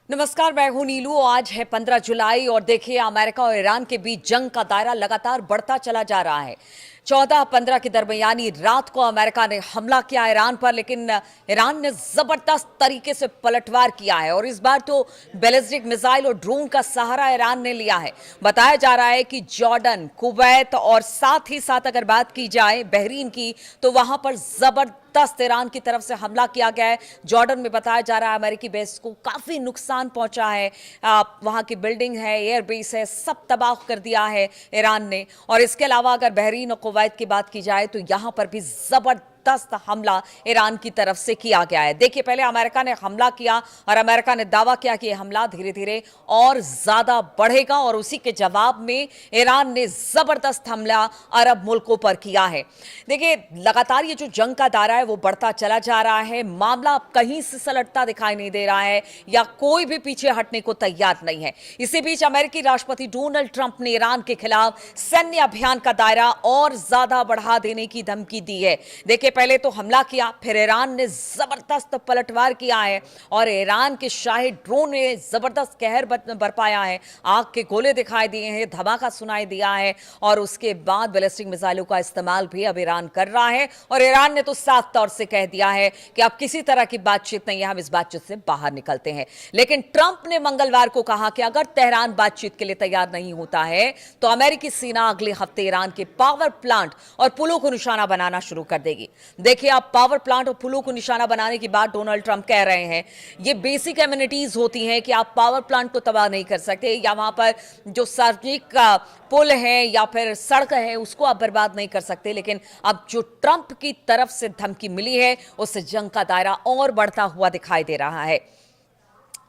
नमस्कार, मैं हूं नीलू। आज है 15 जुलाई और देखिए अमेरिका और ईरान के बीच जंग का दायरा लगातार बढ़ता चला जा रहा है। 14-15 की दरमियानी रात को अमेरिका ने हमला किया ईरान पर, लेकिन ईरान ने जबरदस्त तरीके से पलटवार किया है और इस बार तो बैलिस्टिक मिसाइल और ड्रोन का सहारा ईरान ने लिया है। बताया जा रहा है कि जॉर्डन, कुवैत और साथ ही साथ अगर बात की जाए बहरीन की, तो वहां पर जबरदस्त ईरान की तरफ से हमला किया गया है। जॉर्डन में बताया जा रहा है अमेरिकी बेस को काफी नुकसान पहुंचा है। वहां की बिल्डिंग है, एयरबेस है, सब तबाह कर दिया है ईरान ने। और इसके अलावा अगर बहरीन और कुवैत की बात की जाए तो यहां पर भी जबरदस्त हमला ईरान की तरफ से किया गया है। देखिए, पहले अमेरिका ने हमला किया और अमेरिका ने दावा किया कि यह हमला धीरे धीरे और ज्यादा बढ़ेगा और उसी के जवाब में ईरान ने जबरदस्त हमला अरब मुल्कों पर किया है। देखिए, लगातार ये जो जंग का दायरा है वो बढ़ता चला जा रहा है। मामला अब कहीं से सलटता दिखाई नहीं दे रहा है या कोई भी पीछे हटने को तैयार नहीं है। इसी बीच अमेरिकी राष्ट्रपति डोनाल्ड ट्रंप ने ईरान के खिलाफ सैन्य अभियान का दायरा और ज्यादा बढ़ा देने की धमकी दी है। देखिए, पहले तो हमला किया, फिर ईरान ने जबरदस्त पलटवार किया है और ईरान के शाही ड्रोन ने जबरदस्त कहर बरपाया है। आग के गोले दिखाई दिए हैं, धमाका सुनाई दिया है और उसके बाद बैलिस्टिक मिसाइलों का इस्तेमाल भी अब ईरान कर रहा है। और ईरान ने तो साफ तौर से कह दिया है कि अब किसी तरह की बातचीत नहीं है, हम इस बातचीत से बाहर निकलते हैं। लेकिन ट्रंप ने मंगलवार को कहा कि अगर तेहरान बातचीत के लिए तैयार नहीं होता है तो अमेरिकी सेना अगले हफ्ते ईरान के पावर प्लांट और पुलों को निशाना बनाना शुरू कर देगी। देखिए, आप पावर प्लांट और पुलों को निशाना बनाने की बात डोनाल्ड ट्रंप कह रहे हैं। ये बेसिक एमिनिटीज होती हैं कि आप पावर प्लांट को तबाह नहीं कर सकते या वहां पर जो सार्वजनिक पुल है या फिर सड़क है उसको आप बर्बाद नहीं कर सकते। लेकिन अब जो ट्रंप की तरफ से धमकी मिली है उससे जंग का दायरा और बढ़ता हुआ दिखाई दे रहा है।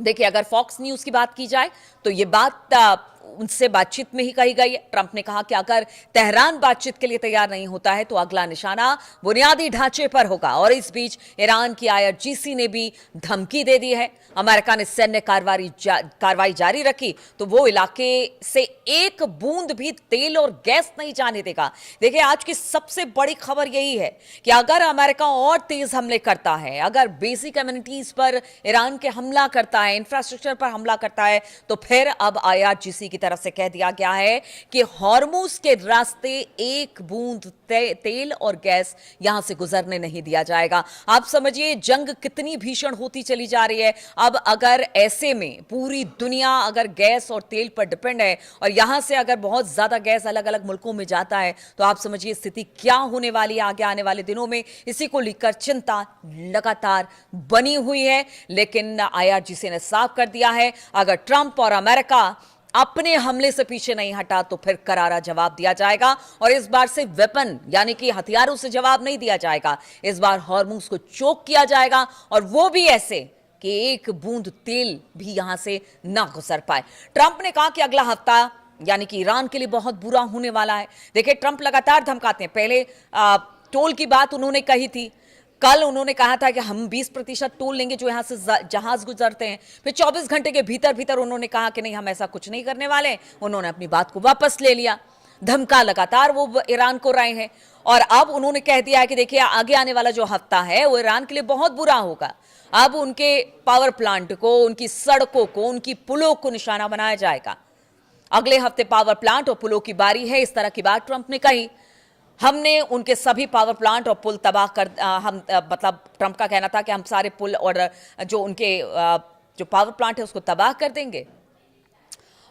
देखिए, अगर फॉक्स न्यूज की बात की जाए तो ये बात उनसे बातचीत में ही कही गई है। ट्रंप ने कहा कि अगर तेहरान बातचीत के लिए तैयार नहीं होता है तो अगला निशाना बुनियादी ढांचे पर होगा। और इस बीच ईरान की आईआरजीसी ने भी धमकी दे दी है। अमेरिका ने सैन्य कार्रवाई जारी रखी तो वो इलाके से एक बूंद भी तेल और गैस नहीं जाने देगा। देखिए, आज की सबसे बड़ी खबर यही है कि अगर अमेरिका और तेज हमले करता है, अगर बेसिक कम्युनिटीज पर ईरान के हमला करता है, इंफ्रास्ट्रक्चर पर हमला करता है, तो फिर अब आईआरजीसी की तरफ से कह दिया गया है कि हॉर्मुज के रास्ते एक बूंद तेल और गैस यहां से गुजरने नहीं दिया जाएगा। आप समझिए जंग कितनी भीषण होती चली जा रही है। अब अगर ऐसे में पूरी दुनिया अगर गैस और तेल पर डिपेंड है और यहां से अगर बहुत ज्यादा गैस अलग अलग मुल्कों में जाता है तो आप समझिए स्थिति क्या होने वाली है आगे आने वाले दिनों में। इसी को लेकर चिंता लगातार बनी हुई है। लेकिन आईआरजीसी ने साफ कर दिया है अगर ट्रंप और अमेरिका अपने हमले से पीछे नहीं हटा तो फिर करारा जवाब दिया जाएगा। और इस बार से वेपन यानी कि हथियारों से जवाब नहीं दिया जाएगा, इस बार हॉर्मुज को चोक किया जाएगा और वो भी ऐसे कि एक बूंद तेल भी यहां से ना गुजर पाए। ट्रंप ने कहा कि अगला हफ्ता यानी कि ईरान के लिए बहुत बुरा होने वाला है। देखिए, ट्रंप लगातार धमकाते हैं। पहले टोल की बात उन्होंने कही थी, कल उन्होंने कहा था कि हम 20% टोल लेंगे जो यहां से जहाज गुजरते हैं। फिर 24 घंटे के भीतर भीतर उन्होंने कहा कि नहीं, हम ऐसा कुछ नहीं करने वाले। उन्होंने अपनी बात को वापस ले लिया। धमका लगातार वो ईरान को रहे हैं और अब उन्होंने कह दिया है कि देखिए, आगे आने वाला जो हफ्ता है वो ईरान के लिए बहुत बुरा होगा। अब उनके पावर प्लांट को, उनकी सड़कों को, उनकी पुलों को निशाना बनाया जाएगा। अगले हफ्ते पावर प्लांट और पुलों की बारी है, इस तरह की बात ट्रंप ने कही। हमने उनके सभी पावर प्लांट और पुल तबाह कर मतलब ट्रंप का कहना था कि हम सारे पुल और जो उनके जो पावर प्लांट है उसको तबाह कर देंगे।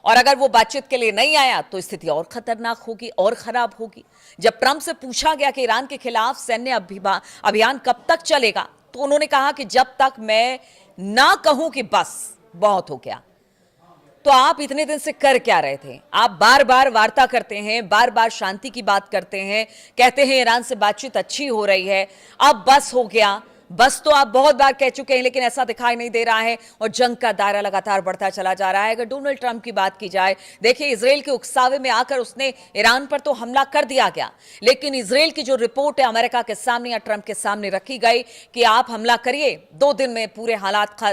और अगर वो बातचीत के लिए नहीं आया तो स्थिति और खतरनाक होगी और खराब होगी। जब ट्रंप से पूछा गया कि ईरान के खिलाफ सैन्य अभियान कब तक चलेगा तो उन्होंने कहा कि जब तक मैं ना कहूं कि बस बहुत हो गया। तो आप इतने दिन से कर क्या रहे थे? आप बार बार वार्ता करते हैं, बार बार शांति की बात करते हैं, कहते हैं ईरान से बातचीत अच्छी हो रही है, अब बस हो गया। बस तो आप बहुत बार कह चुके हैं लेकिन ऐसा दिखाई नहीं दे रहा है और जंग का दायरा लगातार बढ़ता चला जा रहा है। अगर डोनाल्ड ट्रंप की बात की जाए, देखिए, इजराइल के उकसावे में आकर उसने ईरान पर तो हमला कर दिया गया, लेकिन इजराइल की जो रिपोर्ट है अमेरिका के सामने या ट्रंप के सामने रखी गई कि आप हमला करिए, 2 दिन में पूरे हालात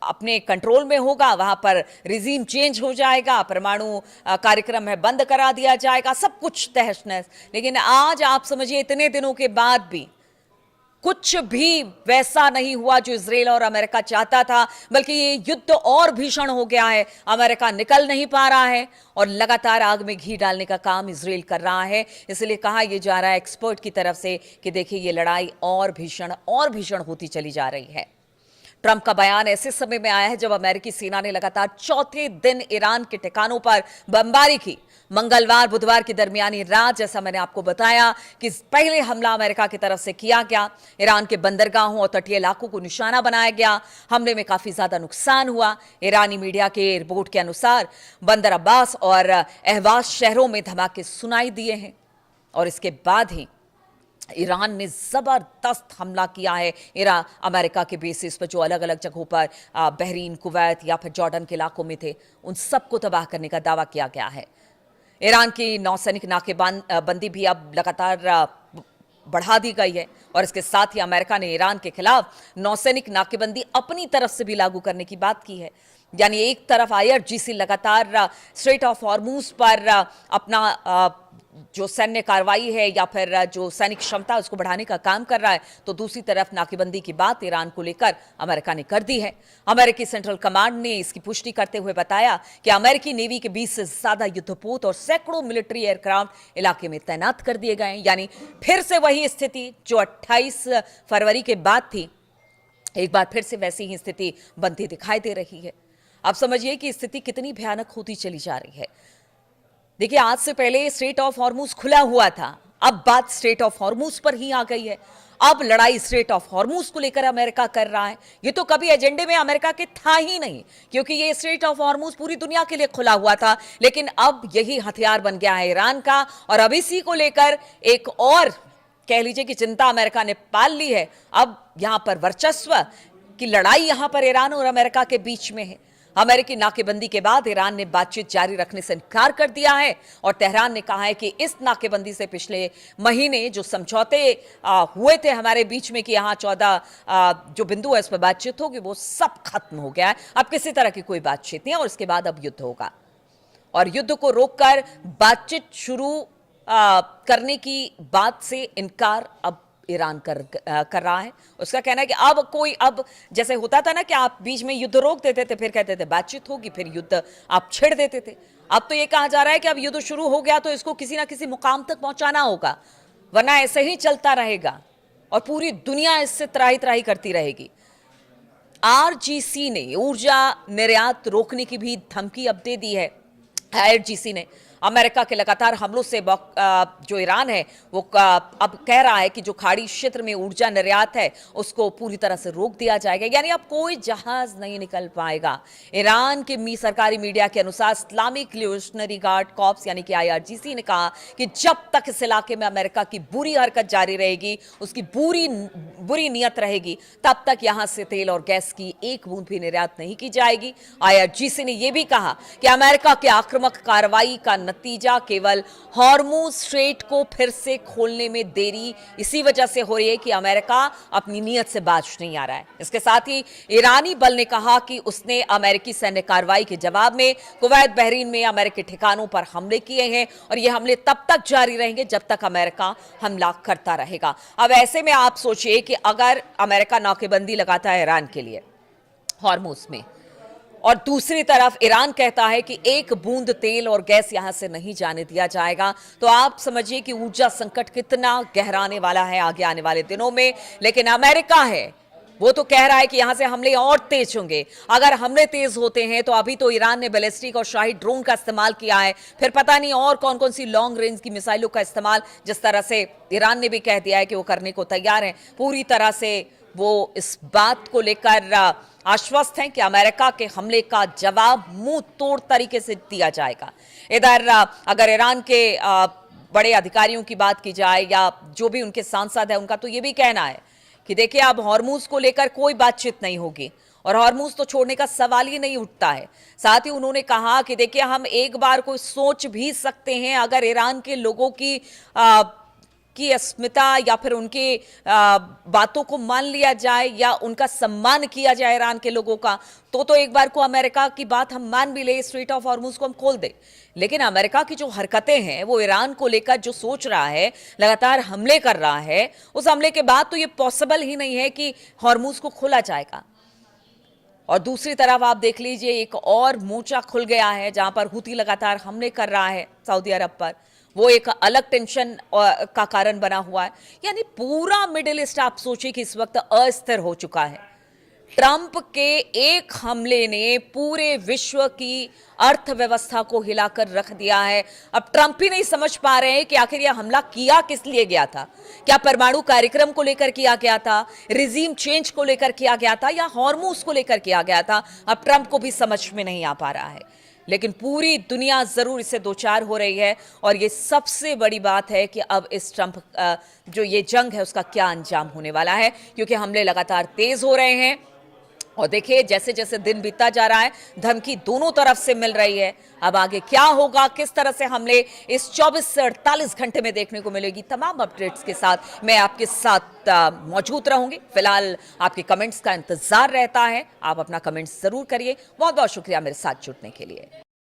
अपने कंट्रोल में होगा, वहां पर रिजीम चेंज हो जाएगा, परमाणु कार्यक्रम है बंद करा दिया जाएगा, सब कुछ तहस नहस। लेकिन आज आप समझिए इतने दिनों के बाद भी कुछ भी वैसा नहीं हुआ जो इजराइल और अमेरिका चाहता था, बल्कि ये युद्ध और भीषण हो गया है। अमेरिका निकल नहीं पा रहा है और लगातार आग में घी डालने का काम इजराइल कर रहा है। इसलिए कहा यह जा रहा है एक्सपर्ट की तरफ से कि देखिए ये लड़ाई और भीषण होती चली जा रही है। ट्रंप का बयान ऐसे समय में आया है जब अमेरिकी सेना ने लगातार चौथे दिन ईरान के ठिकानों पर बमबारी की। मंगलवार बुधवार की दरमियानी रात, जैसा मैंने आपको बताया कि पहले हमला अमेरिका की तरफ से किया गया। ईरान के बंदरगाहों और तटीय इलाकों को निशाना बनाया गया। हमले में काफी ज्यादा नुकसान हुआ। ईरानी मीडिया के रिपोर्ट के अनुसार बंदर अब्बास और अहवाज शहरों में धमाके सुनाई दिए हैं और इसके बाद ही ईरान ने जबरदस्त हमला किया है अमेरिका के बेसिस पर जो अलग अलग जगहों पर बहरीन, कुवैत या फिर जॉर्डन के इलाकों में थे, उन सबको तबाह करने का दावा किया गया है। ईरान की नौसैनिक नाकेबंदी भी अब लगातार बढ़ा दी गई है और इसके साथ ही अमेरिका ने ईरान के खिलाफ नौसैनिक नाकेबंदी अपनी तरफ से भी लागू करने की बात की है। यानी एक तरफ आईआरजीसी लगातार स्ट्रेट ऑफ हॉर्मूज पर अपना जो सैन्य कार्रवाई है या फिर जो सैनिक क्षमता उसको बढ़ाने का काम कर रहा है, तो दूसरी तरफ नाकेबंदी की बात ईरान को लेकर अमेरिका ने कर दी है। अमेरिकी सेंट्रल कमांड ने इसकी पुष्टि करते हुए बताया कि अमेरिकी नेवी के 20 से ज्यादा युद्धपोत और सैकड़ों मिलिट्री एयरक्राफ्ट इलाके में तैनात कर दिए गए हैं। यानी फिर से वही स्थिति जो 28 फरवरी के बाद थी, एक बार फिर से वैसी ही स्थिति बनती दिखाई दे रही है। आप समझिए कि स्थिति कितनी भयानक होती चली जा रही है। देखिए, आज से पहले स्ट्रेट ऑफ हॉर्मूज खुला हुआ था, अब बात स्ट्रेट ऑफ हॉर्मूज पर ही आ गई है। अब लड़ाई स्ट्रेट ऑफ हॉर्मूज को लेकर अमेरिका कर रहा है। ये तो कभी एजेंडे में अमेरिका के था ही नहीं, क्योंकि ये स्ट्रेट ऑफ हॉर्मूज पूरी दुनिया के लिए खुला हुआ था। लेकिन अब यही हथियार बन गया है ईरान का, और अब इसी को लेकर एक और कह लीजिए कि चिंता अमेरिका ने पाल ली है। अब यहां पर वर्चस्व की लड़ाई यहां पर ईरान और अमेरिका के बीच में है। अमेरिकी नाकेबंदी के बाद ईरान ने बातचीत जारी रखने से इनकार कर दिया है और तेहरान ने कहा है कि इस नाकेबंदी से पिछले महीने जो समझौते हुए थे हमारे बीच में कि यहाँ 14 जो बिंदु है इस पर बातचीत होगी, वो सब खत्म हो गया है। अब किसी तरह की कोई बातचीत नहीं है और इसके बाद अब युद्ध होगा। और युद्ध को रोककर बातचीत शुरू करने की बात से इनकार अब ईरान कर रहा है। उसका कहना है कि अब जैसे होता था ना कि आप बीच में युद्ध रोक देते थे, फिर कहते थे बातचीत होगी, फिर युद्ध आप छेड़ देते थे। अब तो ये कहा जा रहा है कि अब युद्ध शुरू हो गया तो इसको किसी ना किसी मुकाम तक पहुंचाना होगा, वरना ऐसे ही चलता रहेगा और पूरी दुनिया इससे त्राही त्राही करती रहेगी। आरजीसी ने ऊर्जा निर्यात रोकने की भी धमकी अब दे दी है। आईआरजीसी ने अमेरिका के लगातार हमलों से जो ईरान है वो अब कह रहा है कि जो खाड़ी क्षेत्र में ऊर्जा निर्यात है उसको पूरी तरह से रोक दिया जाएगा। यानी अब कोई जहाज नहीं निकल पाएगा। ईरान के सरकारी मीडिया के अनुसार इस्लामिक रिवोल्यूशनरी गार्ड कॉर्प्स यानी कि आईआरजीसी ने कहा कि जब तक इस इलाके में अमेरिका की बुरी हरकत जारी रहेगी, उसकी बुरी नीयत रहेगी, तब तक यहां से तेल और गैस की एक बूंद भी निर्यात नहीं की जाएगी। आईआरजीसी ने यह भी कहा कि अमेरिका के आक्रामक कार्रवाई का नतीजा केवल हॉर्मूज स्ट्रेट को फिर से खोलने में देरी इसी वजह से हो रही है कि अमेरिका अपनी नीयत से बाज नहीं आ रहा है। इसके साथ ही ईरानी बल ने कहा कि उसने अमेरिकी सैन्य कार्रवाई के जवाब में कुवैत, बहरीन में अमेरिकी ठिकानों पर हमले किए हैं और ये हमले तब तक जारी रहेंगे जब तक अमेरिका हमला करता रहेगा। अब ऐसे में आप सोचिए कि अगर अमेरिका नाकेबंदी लगाता है ईरान के लिए हॉर्मूज में, और दूसरी तरफ ईरान कहता है कि एक बूंद तेल और गैस यहां से नहीं जाने दिया जाएगा, तो आप समझिए कि ऊर्जा संकट कितना गहराने वाला है आगे आने वाले दिनों में। लेकिन अमेरिका है वो तो कह रहा है कि यहां से हमले और तेज होंगे। अगर हमले तेज होते हैं तो अभी तो ईरान ने बैलिस्टिक और शाही ड्रोन का इस्तेमाल किया है, फिर पता नहीं और कौन कौन सी लॉन्ग रेंज की मिसाइलों का इस्तेमाल, जिस तरह से ईरान ने भी कह दिया है कि वो करने को तैयार है। पूरी तरह से वो इस बात को लेकर आश्वस्त हैं कि अमेरिका के हमले का जवाब मुंह तोड़ तरीके से दिया जाएगा। इधर अगर ईरान के बड़े अधिकारियों की बात की जाए या जो भी उनके सांसद है, उनका तो ये भी कहना है कि देखिए अब हॉर्मूज को लेकर कोई बातचीत नहीं होगी और हॉर्मूज तो छोड़ने का सवाल ही नहीं उठता है। साथ ही उन्होंने कहा कि देखिए हम एक बार को सोच भी सकते हैं अगर ईरान के लोगों की की अस्मिता या फिर उनके बातों को मान लिया जाए या उनका सम्मान किया जाए ईरान के लोगों का, तो एक बार को अमेरिका की बात हम मान भी ले, स्ट्रेट ऑफ हॉर्मुज को हम खोल दे। लेकिन अमेरिका की जो हरकतें हैं, वो ईरान को लेकर जो सोच रहा है, लगातार हमले कर रहा है, उस हमले के बाद तो ये पॉसिबल ही नहीं है कि हॉर्मुज को खोला जाएगा। और दूसरी तरफ आप देख लीजिए, एक और मोर्चा खुल गया है जहां पर हुती लगातार हमले कर रहा है सऊदी अरब पर। वो एक अलग टेंशन का कारण बना हुआ है। यानी पूरा मिडिल ईस्ट आप सोचिए कि इस वक्त अस्थिर हो चुका है। ट्रंप के एक हमले ने पूरे विश्व की अर्थव्यवस्था को हिलाकर रख दिया है। अब ट्रंप ही नहीं समझ पा रहे हैं कि आखिर यह हमला किया किस लिए गया था। क्या परमाणु कार्यक्रम को लेकर किया गया था, रिजीम चेंज को लेकर किया गया था, या हॉर्मुज को लेकर किया गया था? अब ट्रंप को भी समझ में नहीं आ पा रहा है। लेकिन पूरी दुनिया जरूर इससे दो चार हो रही है। और ये सबसे बड़ी बात है कि अब इस ट्रंप जो ये जंग है उसका क्या अंजाम होने वाला है, क्योंकि हमले लगातार तेज हो रहे हैं। और देखिए, जैसे जैसे दिन बीतता जा रहा है, धमकी दोनों तरफ से मिल रही है। अब आगे क्या होगा, किस तरह से हमले इस 24 से 48 घंटे में देखने को मिलेगी, तमाम अपडेट्स के साथ मैं आपके साथ मौजूद रहूंगी। फिलहाल आपके कमेंट्स का इंतजार रहता है। आप अपना कमेंट्स जरूर करिए। बहुत बहुत शुक्रिया मेरे साथ जुड़ने के लिए।